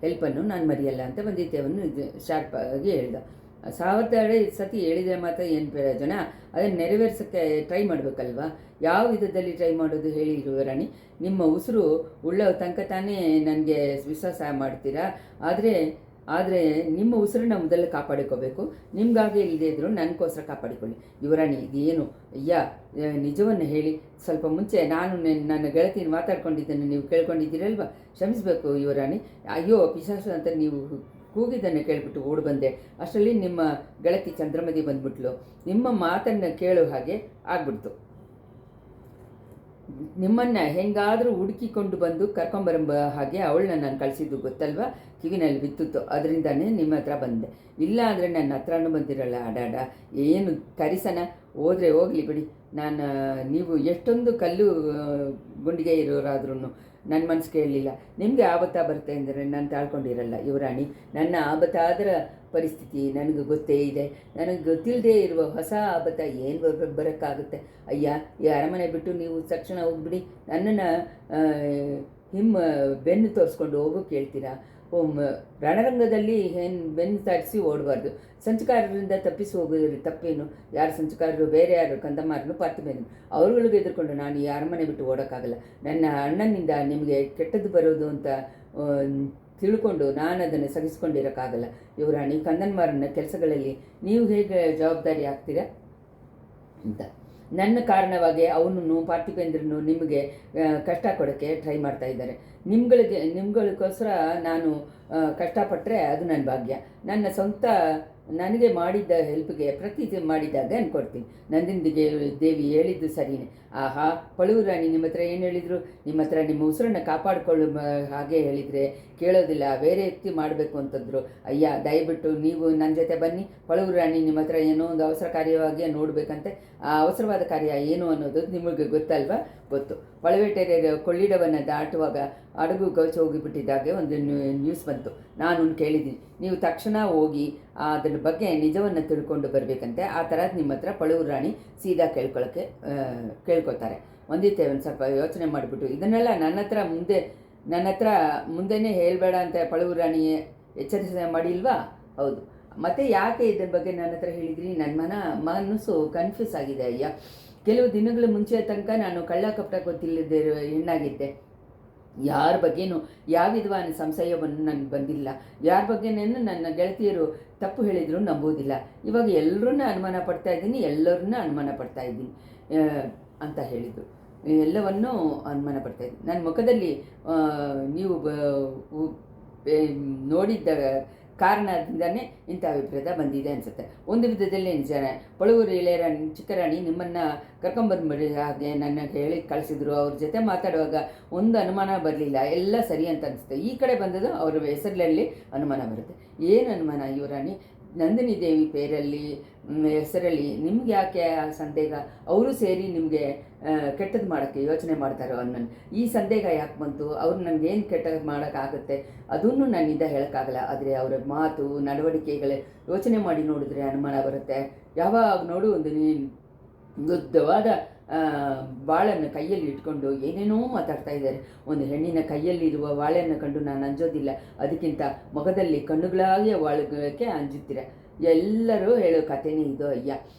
ಹೆಲ್ಪನ್ನು ನಾನು ಮರೆಯಲ್ಲ ಅಂತ ವಂದಿತೇವನ್ನು ಶಾರ್ಪ್ ಆಗಿ ಹೇಳ್ದ. 1000 ಸತಿ ಹೇಳಿದರೆ ಮಾತ್ರ ಏನು ಪ್ರಯೋಜನ? ಅದನ್ನು ನೆರವೇರಿಸೋಕ್ಕೆ ಟ್ರೈ ಮಾಡಬೇಕಲ್ವಾ? ಯಾವ ವಿಧದಲ್ಲಿ ಟ್ರೈ ಮಾಡೋದು ಹೇಳಿ ಯುವರಾಣಿ? ನಿಮ್ಮ ಉಸಿರು ಉಳ್ಳೋ ತನಕ ತಾನೇ ನನಗೆ ವಿಶ್ವಾಸ ಮಾಡ್ತೀರಾ. ಆದರೆ ನಿಮ್ಮ ಉಸಿರನ್ನ ಮೊದಲು ಕಾಪಾಡಿಕೋಬೇಕು. ನಿಮಗಾಗಿ ಇಲ್ಲದೇ ಇದ್ದರೂ ನನಗೋಸ್ಕರ ಕಾಪಾಡಿಕೊಳ್ಳಿ. ಯುವರಾಣಿ, ಇದೇನು? ಅಯ್ಯ, ನಿಜವನ್ನು ಹೇಳಿ. ಸ್ವಲ್ಪ ಮುಂಚೆ ನಾನು ನನ್ನ ಗೆಳತಿನ ಮಾತಾಡ್ಕೊಂಡಿದ್ದನ್ನು ನೀವು ಕೇಳ್ಕೊಂಡಿದ್ದೀರಲ್ವ? ಕ್ಷಮಿಸಬೇಕು ಯುವರಾಣಿ. ಅಯ್ಯೋ ಪಿಶಾಚು ಅಂತ ನೀವು ಕೂಗಿದ್ದನ್ನು ಕೇಳಿಬಿಟ್ಟು ಓಡಿ ಬಂದೆ. ಅಷ್ಟರಲ್ಲಿ ನಿಮ್ಮ ಗೆಳತಿ ಚಂದ್ರಮತಿ ಬಂದ್ಬಿಟ್ಲು. ನಿಮ್ಮ ಮಾತನ್ನು ಕೇಳೋ ಹಾಗೆ ಆಗ್ಬಿಡ್ತು. ನಿಮ್ಮನ್ನು ಹೆಂಗಾದರೂ ಹುಡುಕಿಕೊಂಡು ಬಂದು ಕರ್ಕೊಂಬರಂಬ ಹಾಗೆ ಅವಳನ್ನ ನಾನು ಕಳಿಸಿದ್ದು ಗೊತ್ತಲ್ವ? ಕಿವಿನಲ್ಲಿ ಬಿತ್ತಿತ್ತು. ಅದರಿಂದನೇ ನಿಮ್ಮ ಹತ್ರ ಬಂದೆ. ಇಲ್ಲ ಅಂದರೆ ನನ್ನ ಹತ್ರನೂ ಬಂದಿರಲ್ಲ. ಅಡಾಡ, ಏನು ಕರಿಸನ? ಹೋದರೆ ಹೋಗಲಿ ಬಿಡಿ. ನೀವು ಎಷ್ಟೊಂದು ಕಲ್ಲು ಗುಂಡಿಗೆ ಇರೋರಾದ್ರೂ ನನ್ನ ಮನಸ್ಸು ಕೇಳಲಿಲ್ಲ. ನಿಮಗೆ ಆಬತ್ತ ಬರುತ್ತೆ ಅಂದರೆ ನಾನು ತಾಳ್ಕೊಂಡಿರಲ್ಲ ಯುವರಾಣಿ. ನನ್ನ ಆಬತ್ತಾದರ ಪರಿಸ್ಥಿತಿ ನನಗೆ ಗೊತ್ತೇ ಇದೆ. ನನಗೆ ಗೊತ್ತಿಲ್ಲದೆ ಇರುವ ಹೊಸ ಆಬತ್ತ ಏನು ಬರೋಕ್ಕಾಗುತ್ತೆ? ಅಯ್ಯ, ಈ ಅರಮನೆ ಬಿಟ್ಟು ನೀವು ತಕ್ಷಣ ಹೋಗ್ಬಿಡಿ. ನನ್ನನ್ನು ಬೆನ್ನು ತೋರಿಸ್ಕೊಂಡು ಹೋಗೋಕೆ ಹೇಳ್ತೀರಾ? ರಣರಂಗದಲ್ಲಿ ಬೆನ್ನು ತಾರಿಸಿ ಓಡಬಾರ್ದು. ಸಂಚಕಾರರಿಂದ ತಪ್ಪಿಸಿ ಹೋಗೋದ್ರಲ್ಲಿ ತಪ್ಪೇನು? ಯಾರು ಸಂಚಕಾರರು? ಬೇರೆ ಯಾರು? ಕಂದಮಾರನು, ಪಾರ್ಥಿಬೇನು. ಅವ್ರುಗಳಿಗೆ ಎದುರ್ಕೊಂಡು ನಾನು ಈ ಅರಮನೆ ಬಿಟ್ಟು ಓಡೋಕ್ಕಾಗಲ್ಲ. ನನ್ನ ಅಣ್ಣನಿಂದ ನಿಮಗೆ ಕೆಟ್ಟದ್ದು ಬರೋದು ಅಂತ ತಿಳ್ಕೊಂಡು ನಾನು ಅದನ್ನು ಸಹಿಸ್ಕೊಂಡಿರೋಕ್ಕಾಗಲ್ಲ. ಯುವರಾಣಿ, ಕಂದನ್ಮಾರನ ಕೆಲಸಗಳಲ್ಲಿ ನೀವು ಹೇಗೆ ಜವಾಬ್ದಾರಿ ಆಗ್ತೀರಾ ಅಂತ ನನ್ನ ಕಾರಣವಾಗಿ ಅವನನ್ನು, ಪಾರ್ಥಿಬೇಂದ್ರನು ನಿಮಗೆ ಕಷ್ಟ ಕೊಡೋಕ್ಕೆ ಟ್ರೈ ಮಾಡ್ತಾ ಇದ್ದಾರೆ. ನಿಮ್ಗಳಿಗೋಸ್ಕರ ನಾನು ಕಷ್ಟಪಟ್ಟರೆ ಅದು ನನ್ನ ಭಾಗ್ಯ. ನನ್ನ ಸ್ವಂತ ನನಗೆ ಮಾಡಿದ್ದ ಹೆಲ್ಪ್ಗೆ ಪ್ರತಿ ಮಾಡಿದಾಗ ಅನ್ಕೊಡ್ತೀನಿ. ನಂದಿನಿ ದೇವಿ ಹೇಳಿದ್ದು ಸರಿಯೇ. ಆಹಾ, ಪಳುವು ರಾಣಿ ನಿಮ್ಮ ಹತ್ರ ಏನು ಹೇಳಿದರು? ನಿಮ್ಮ ಹತ್ರ ನಿಮ್ಮ ಉಸಿರನ್ನು ಕಾಪಾಡಿಕೊಳ್ಳು ಹಾಗೆ ಹೇಳಿದರೆ ಕೇಳೋದಿಲ್ಲ, ಬೇರೆ ಎತ್ತಿ ಮಾಡಬೇಕು ಅಂತಂದರು. ಅಯ್ಯ, ದಯವಿಟ್ಟು ನೀವು ನನ್ನ ಜೊತೆ ಬನ್ನಿ. ಪಳುವು ರಾಣಿ ನಿಮ್ಮ ಹತ್ರ ಏನೋ ಒಂದು ಅವಸರ ಕಾರ್ಯವಾಗಿ ನೋಡಬೇಕಂತೆ. ಆ ಅವಸರವಾದ ಕಾರ್ಯ ಏನು ಅನ್ನೋದು ನಿಮಗೆ ಗೊತ್ತಲ್ವಾ? ಗೊತ್ತು. ಪಳವೇಟೆರೆ ಕೊಳ್ಳಿಡವನ್ನು ದಾಟುವಾಗ ಹಡಗು ಗೌಚ ಹೋಗಿಬಿಟ್ಟಿದ್ದಾಗೆ ಒಂದು ನ್ಯೂಸ್ ಬಂತು. ನಾನು ಕೇಳಿದ್ದೀನಿ. ನೀವು ತಕ್ಷಣ ಹೋಗಿ ಅದರ ಬಗ್ಗೆ ನಿಜವನ್ನು ತಿಳ್ಕೊಂಡು ಬರಬೇಕಂತೆ. ಆ ಥರ ನಿಮ್ಮ ಹತ್ರ ಪಳುವು ರಾಣಿ ಸೀದಾ ಕೇಳ್ಕೊತಾರೆ. ವಂದಿತೆ ಒಂದು ಸ್ವಲ್ಪ ಯೋಚನೆ ಮಾಡಿಬಿಟ್ಟು, ಇದನ್ನೆಲ್ಲ ನನ್ನ ಹತ್ರ ಮುಂದೆನೇ ಹೇಳಬೇಡ ಅಂತ ಪಳುವು ರಾಣಿ ಎಚ್ಚರಿಕೆ ಮಾಡಿಲ್ವಾ? ಹೌದು. ಮತ್ತು ಯಾಕೆ ಇದ್ರ ಬಗ್ಗೆ ನನ್ನ ಹತ್ರ ಹೇಳಿದ್ರಿ? ನನ್ನ ಮನಸ್ಸು ಕನ್ಫ್ಯೂಸ್ ಆಗಿದೆ ಅಯ್ಯ. ಕೆಲವು ದಿನಗಳ ಮುಂಚೆ ತನಕ ನಾನು ಕಳ್ಳ ಕಪಟ ಗೊತ್ತಿಲ್ಲದೆ ಹೆಣ್ಣಾಗಿದ್ದೆ. ಯಾರ ಬಗ್ಗೆನೂ ಯಾವ ವಿಧವಾದ ಸಂಶಯವನ್ನು ನನಗೆ ಬಂದಿಲ್ಲ. ಯಾರ ಬಗ್ಗೆನೇನು ನನ್ನ ಗೆಳತಿಯರು ತಪ್ಪು ಹೇಳಿದರೂ ನಂಬೋದಿಲ್ಲ. ಇವಾಗ ಎಲ್ಲರನ್ನ ಅನುಮಾನ ಪಡ್ತಾ ಇದ್ದೀನಿ ಅಂತ ಹೇಳಿದರು. ಎಲ್ಲವನ್ನೂ ಅನುಮಾನ ಪಡ್ತಾ ಇದ್ದೀನಿ. ನನ್ನ ಮುಖದಲ್ಲಿ ನೀವು ನೋಡಿದ್ದ ಕಾರಣದಿಂದನೇ ಇಂಥ ಅಭಿಪ್ರಾಯ ಬಂದಿದೆ ಅನಿಸುತ್ತೆ. ಒಂದು ವಿಧದಲ್ಲಿ ನಿಜಾನೆ. ಪಳುವೂರು ಇಳೆಯರಾಣಿ, ಚಿಕ್ಕರಾಣಿ ನಿಮ್ಮನ್ನು ಕರ್ಕೊಂಬಂದ್ಬಿಡಿ ಹಾಗೆ ನನ್ನ ಹೇಳಿ ಕಳಿಸಿದ್ರು. ಅವ್ರ ಜೊತೆ ಮಾತಾಡುವಾಗ ಒಂದು ಅನುಮಾನ ಬರಲಿಲ್ಲ. ಎಲ್ಲ ಸರಿ ಅಂತ ಅನಿಸುತ್ತೆ. ಈ ಕಡೆ ಬಂದದ್ದು ಅವ್ರ ಹೆಸರಲ್ಲಿ ಅನುಮಾನ ಬರುತ್ತೆ. ಏನು ಅನುಮಾನ ಯುವರಾಣಿ? ನಂದಿನಿ ದೇವಿ ಹೆಸರಲ್ಲಿ ನಿಮ್ಗೆ ಯಾಕೆ ಆ ಸಂದೇಹ? ಅವರು ಸೇರಿ ನಿಮಗೆ ಕೆಟ್ಟದ್ದು ಮಾಡೋಕ್ಕೆ ಯೋಚನೆ ಮಾಡ್ತಾರೋ ಅನ್ನೋದು ಈ ಸಂದೇಹ ಯಾಕೆ ಬಂತು? ಅವ್ರು ನನಗೇನು ಕೆಟ್ಟದ್ದು ಮಾಡೋಕ್ಕಾಗುತ್ತೆ ಅದನ್ನು ನನ್ನಿಂದ ಹೇಳೋಕ್ಕಾಗಲ್ಲ. ಆದರೆ ಅವರ ಮಾತು ನಡವಳಿಕೆಗಳೇ ಯೋಚನೆ ಮಾಡಿ ನೋಡಿದ್ರೆ ಅನುಮಾನ ಬರುತ್ತೆ. ಯಾವಾಗ ನೋಡು ಒಂದು ಉದ್ದವಾದ ಬಾಳನ್ನು ಕೈಯಲ್ಲಿ ಇಟ್ಕೊಂಡು ಏನೇನೋ ಮಾತಾಡ್ತಾ ಇದ್ದಾರೆ. ಒಂದು ಹೆಣ್ಣಿನ ಕೈಯಲ್ಲಿರುವ ವಾಳೆಯನ್ನು ಕಂಡು ನಾನು ಅಂಜೋದಿಲ್ಲ. ಅದಕ್ಕಿಂತ ಮೊಗದಲ್ಲಿ ಕಣ್ಣುಗಳಾಗಿ ವಾಳಕ್ಕೆ ಅಂಜುತ್ತೀರ. ಎಲ್ಲರೂ ಹೇಳೋ ಕಥೆನೇ ಇದು ಅಯ್ಯ.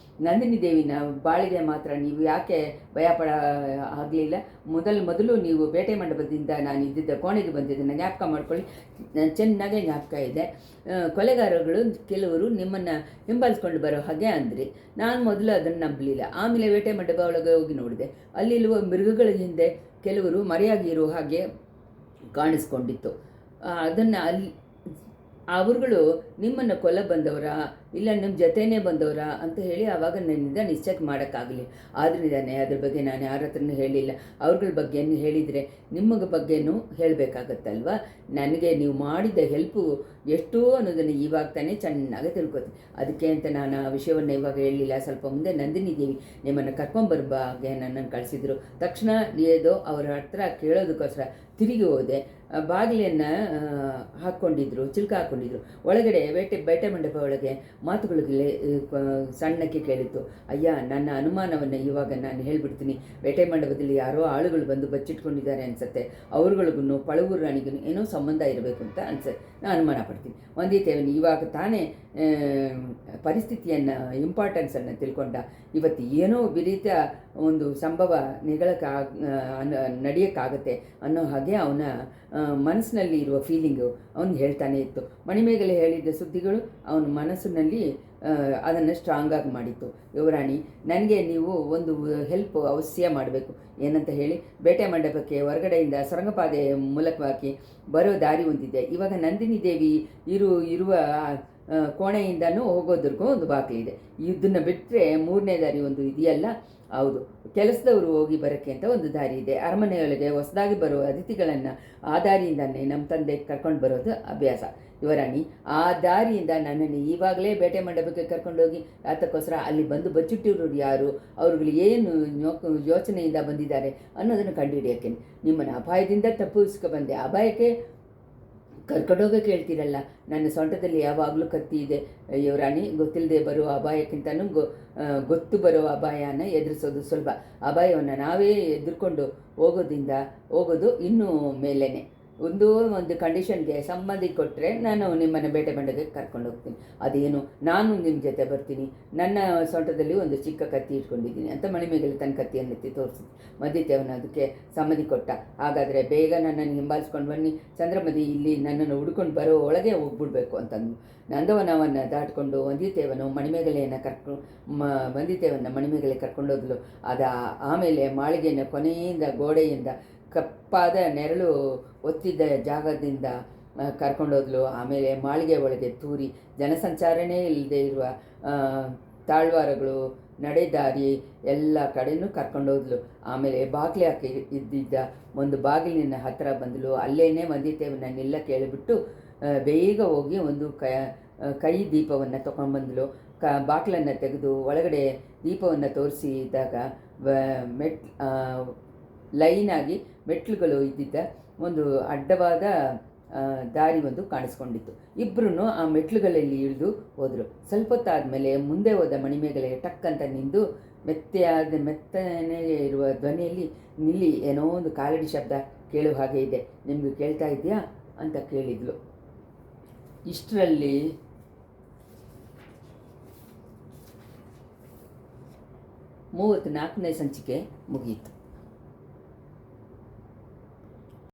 ನಂದಿನಿ ದೇವಿನ ಬಾಳಿಗೆ ಮಾತ್ರ ನೀವು ಯಾಕೆ ಭಯಪಡ ಆಗಲಿಲ್ಲ? ಮೊದಲು ನೀವು ಬೇಟೆ ಮಂಡಪದಿಂದ ನಾನು ಇದ್ದಿದ್ದ ಕೋಣೆಗೆ ಬಂದಿದ್ದನ್ನು ಜ್ಞಾಪಕ ಮಾಡ್ಕೊಳ್ಳಿ. ಚೆನ್ನಾಗೇ ಜ್ಞಾಪಕ ಇದೆ. ಕೊಲೆಗಾರಗಳು ಕೆಲವರು ನಿಮ್ಮನ್ನು ಹಿಂಬಾಲಿಸ್ಕೊಂಡು ಬರೋ ಹಾಗೆ ಅಂದ್ರಿ. ನಾನು ಮೊದಲು ಅದನ್ನು ನಂಬಲಿಲ್ಲ. ಆಮೇಲೆ ಬೇಟೆ ಮಂಡಪ ಒಳಗೆ ಹೋಗಿ ನೋಡಿದೆ. ಅಲ್ಲಿರುವ ಮೃಗಗಳ ಹಿಂದೆ ಕೆಲವರು ಮರೆಯಾಗಿ ಇರೋ ಹಾಗೆ ಕಾಣಿಸ್ಕೊಂಡಿತ್ತು. ಅದನ್ನು ಅವರುಗಳು ನಿಮ್ಮನ್ನು ಕೊಲ್ಲ ಬಂದವರಾ ಇಲ್ಲ ನಿಮ್ಮ ಜೊತೆನೇ ಬಂದವರಾ ಅಂತ ಹೇಳಿ ಆವಾಗ ನನ್ನಿಂದ ನಿಶ್ಚಯ ಮಾಡೋಕ್ಕಾಗಲಿ. ಆದ್ರಿಂದಾನೆ ಅದ್ರ ಬಗ್ಗೆ ನಾನು ಯಾರ ಹತ್ರನೂ ಹೇಳಿಲ್ಲ. ಅವ್ರಗಳ ಬಗ್ಗೆನೂ ಹೇಳಿದರೆ ನಿಮ್ಮ ಬಗ್ಗೆನೂ ಹೇಳಬೇಕಾಗತ್ತಲ್ವ. ನನಗೆ ನೀವು ಮಾಡಿದ ಹೆಲ್ಪು ಎಷ್ಟು ಅನ್ನೋದನ್ನು ಇವಾಗ ತಾನೇ ಚೆನ್ನಾಗಿ ತಿಳ್ಕೊತೀನಿ. ಅದಕ್ಕೆ ಅಂತ ನಾನು ಆ ವಿಷಯವನ್ನು ಇವಾಗ ಹೇಳಲಿಲ್ಲ. ಸ್ವಲ್ಪ ಮುಂದೆ ನಂದಿನಿ ದೇವಿ ನಿಮ್ಮನ್ನು ಕರ್ಕೊಂಬರ್ಬಾಗೆ ನನ್ನನ್ನು ಕಳಿಸಿದ್ರು. ತಕ್ಷಣ ಏದೋ ಅವರ ಹತ್ರ ಕೇಳೋದಕ್ಕೋಸ್ಕರ ತಿರುಗಿ ಹೋದೆ. ಬಾಗಿಲನ್ನು ಹಾಕ್ಕೊಂಡಿದ್ರು, ಚಿಲ್ಕ ಹಾಕ್ಕೊಂಡಿದ್ರು. ಒಳಗಡೆ ಬೇಟೆ ಮಂಡಪ ಒಳಗೆ ಮಾತುಗಳಿಗೆ ಸಣ್ಣಕ್ಕೆ ಕೇಳಿತ್ತು. ಅಯ್ಯ, ನನ್ನ ಅನುಮಾನವನ್ನು ಇವಾಗ ನಾನು ಹೇಳಿಬಿಡ್ತೀನಿ. ಬೇಟೆ ಮಂಡಪದಲ್ಲಿ ಯಾರೋ ಆಳುಗಳು ಬಂದು ಬಚ್ಚಿಟ್ಕೊಂಡಿದ್ದಾರೆ ಅನಿಸುತ್ತೆ. ಅವ್ರುಗಳಿಗೂ ಪಳವೂರು ರಾಣಿಗೂ ಏನೋ ಸಂಬಂಧ ಇರಬೇಕು ಅಂತ ನಾನು ಅನುಮಾನ ಪಡ್ತೀನಿ. ವಂದಿತೇವನು ಇವಾಗ ತಾನೇ ಪರಿಸ್ಥಿತಿಯನ್ನು ಇಂಪಾರ್ಟೆನ್ಸನ್ನು ತಿಳ್ಕೊಂಡ. ಇವತ್ತು ಏನೋ ವಿರೀತ ಒಂದು ಸಂಭವ ನಡೆಯೋಕ್ಕಾಗತ್ತೆ ಅನ್ನೋ ಹಾಗೆ ಅವನ ಮನಸ್ಸಿನಲ್ಲಿ ಇರುವ ಫೀಲಿಂಗು ಅವನಿಗೆ ಹೇಳ್ತಾನೆ ಇತ್ತು. ಮಣಿಮೇಗಲೆ ಹೇಳಿದ್ದ ಸುದ್ದಿಗಳು ಅವನ ಮನಸ್ಸಿನಲ್ಲಿ ಅದನ್ನು ಸ್ಟ್ರಾಂಗಾಗಿ ಮಾಡಿತ್ತು. ಯುವರಾಣಿ, ನನಗೆ ನೀವು ಒಂದು ಹೆಲ್ಪ್ ಅವಶ್ಯ ಮಾಡಬೇಕು. ಏನಂತ ಹೇಳಿ, ಬೇಟೆ ಮಂಡಪಕ್ಕೆ ಹೊರಗಡೆಯಿಂದ ಸೊರಂಗಪಾದೆ ಮೂಲಕವಾಗಿ ಬರೋ ದಾರಿ ಹೊಂದಿದೆ. ಇವಾಗ ನಂದಿನಿ ದೇವಿ ಇರುವ ಕೋಣೆಯಿಂದನೂ ಹೋಗೋದ್ರಿಗೂ ಒಂದು ಬಾಗಿಲಿದೆ. ಇದನ್ನು ಬಿಟ್ಟರೆ ಮೂರನೇ ದಾರಿ ಒಂದು ಇದೆಯಲ್ಲ, ಹೌದು, ಕೆಲಸದವರು ಹೋಗಿ ಬರೋಕ್ಕೆ ಅಂತ ಒಂದು ದಾರಿ ಇದೆ. ಅರಮನೆಯೊಳಗೆ ಹೊಸದಾಗಿ ಬರೋ ಅತಿಥಿಗಳನ್ನು ಆ ದಾರಿಯಿಂದನೇ ನಮ್ಮ ತಂದೆ ಕರ್ಕೊಂಡು ಬರೋದು ಅಭ್ಯಾಸ. ಯುವರಾಣಿ, ಆ ದಾರಿಯಿಂದ ನನ್ನನ್ನು ಈವಾಗಲೇ ಬೇಟೆ ಮಂಡಪಕ್ಕೆ ಕರ್ಕೊಂಡೋಗಿ ಅದಕ್ಕೋಸ್ಕರ ಅಲ್ಲಿ ಬಂದು ಬಚ್ಚಿಟ್ಟಿರೋರು ಯಾರು, ಅವ್ರುಗಳು ಏನು ಯೋಚನೆಯಿಂದ ಬಂದಿದ್ದಾರೆ ಅನ್ನೋದನ್ನು ಕಂಡುಹಿಡಿಯೋಕ್ಕೆ ನಿಮ್ಮನ್ನು ಅಪಾಯದಿಂದ ತಪ್ಪಿಸ್ಕೊ ಬಂದೆ. ಅಪಾಯಕ್ಕೆ ಕರ್ಕೊಂಡೋಗಕ್ಕೆ ಹೇಳ್ತೀರಲ್ಲ. ನನ್ನ ಸೊಂಟದಲ್ಲಿ ಯಾವಾಗಲೂ ಕತ್ತಿ ಇದೆ ಯುವರಾಣಿ. ಗೊತ್ತಿಲ್ಲದೆ ಬರೋ ಅಪಾಯಕ್ಕಿಂತನೂ ಗೊತ್ತು ಬರೋ ಅಪಾಯನ ಎದುರಿಸೋದು ಸುಲಭ. ಅಪಾಯವನ್ನು ನಾವೇ ಎದುರ್ಕೊಂಡು ಹೋಗೋದು ಇನ್ನೂ ಮೇಲೇನೆ. ಒಂದು ಕಂಡೀಷನ್ಗೆ ಸಂಬಂಧಿ ಕೊಟ್ಟರೆ ನಾನು ನಿಮ್ಮನ್ನು ಬೇಟೆ ಮಂಡಗೆ ಕರ್ಕೊಂಡು ಹೋಗ್ತೀನಿ. ಅದೇನು, ನಾನು ನಿಮ್ಮ ಜೊತೆ ಬರ್ತೀನಿ. ನನ್ನ ಸೊಂಟದಲ್ಲಿ ಒಂದು ಚಿಕ್ಕ ಕತ್ತಿ ಇಟ್ಕೊಂಡಿದ್ದೀನಿ ಅಂತ ಮಣಿಮೇಗಲೆ ತನ್ನ ಕತ್ತಿಯನ್ನು ಎತ್ತಿ ತೋರಿಸಿದ್ವಿ. ಮದಿತೇವನ ಅದಕ್ಕೆ ಸಮ್ಮತಿ ಕೊಟ್ಟ. ಹಾಗಾದರೆ ಬೇಗ ನನ್ನನ್ನು ಹಿಂಬಾಲಿಸ್ಕೊಂಡು ಬನ್ನಿ. ಚಂದ್ರಮತಿ ಇಲ್ಲಿ ನನ್ನನ್ನು ಹುಡ್ಕೊಂಡು ಬರೋ ಒಳಗೆ ಹೋಗ್ಬಿಡ್ಬೇಕು ಅಂತಂದು ನಂದವನವನ್ನು ದಾಟ್ಕೊಂಡು ವಂದಿತೇವನ ಮಣಿಮೇಗಲೆ ಕರ್ಕೊಂಡೋದ್ಲು. ಆಮೇಲೆ ಮಾಳಿಗೆಯನ್ನು ಕೊನೆಯಿಂದ ಗೋಡೆಯಿಂದ ಕಪ್ಪಾದ ನೆರಳು ಒತ್ತಿದ್ದ ಜಾಗದಿಂದ ಕರ್ಕೊಂಡೋದ್ಲು. ಆಮೇಲೆ ಮಾಳಿಗೆ ಒಳಗೆ ತೂರಿ ಜನಸಂಚಾರನೇ ಇಲ್ಲದೆ ಇರುವ ತಾಳ್ವಾರಗಳು, ನಡೆದಾರಿ ಎಲ್ಲ ಕಡೆನೂ ಕರ್ಕೊಂಡೋದ್ಲು. ಆಮೇಲೆ ಬಾಗಿಲು ಹಾಕಿ ಇದ್ದಿದ್ದ ಒಂದು ಬಾಗಿಲಿನ ಹತ್ತಿರ ಬಂದಳು. ಅಲ್ಲೇನೇ ವಂದಿತೇವನ ನಿಲ್ಲ ಕೇಳಿಬಿಟ್ಟು ಬೇಗ ಹೋಗಿ ಒಂದು ಕೈ ದೀಪವನ್ನು ತೊಗೊಂಡ್ಬಂದಳು. ಬಾಗಿಲನ್ನು ತೆಗೆದು ಒಳಗಡೆ ದೀಪವನ್ನು ತೋರಿಸಿದಾಗ ಲೈನಾಗಿ ಮೆಟ್ಲುಗಳು ಇದ್ದಿದ್ದ ಒಂದು ಅಡ್ಡವಾದ ದಾರಿ ಒಂದು ಕಾಣಿಸ್ಕೊಂಡಿತ್ತು. ಇಬ್ಬರೂ ಆ ಮೆಟ್ಲುಗಳಲ್ಲಿ ಇಳಿದು ಹೋದರು. ಸ್ವಲ್ಪ ಹೊತ್ತಾದಮೇಲೆ ಮುಂದೆ ಹೋದ ಮಣಿಮೇಗಲೆ ಟಕ್ಕಂತ ನಿಂದು ಮೆತ್ತನೆ ಇರುವ ಧ್ವನಿಯಲ್ಲಿ, ನಿಲ್ಲಿ, ಏನೋ ಒಂದು ಕಾಲಡಿ ಶಬ್ದ ಕೇಳೋ ಹಾಗೆ ಇದೆ, ನಿಮಗೆ ಕೇಳ್ತಾ ಇದೆಯಾ ಅಂತ ಕೇಳಿದ್ಲು. ಇಷ್ಟರಲ್ಲಿ 34ನೇ ಸಂಚಿಕೆ ಮುಗಿಯಿತು.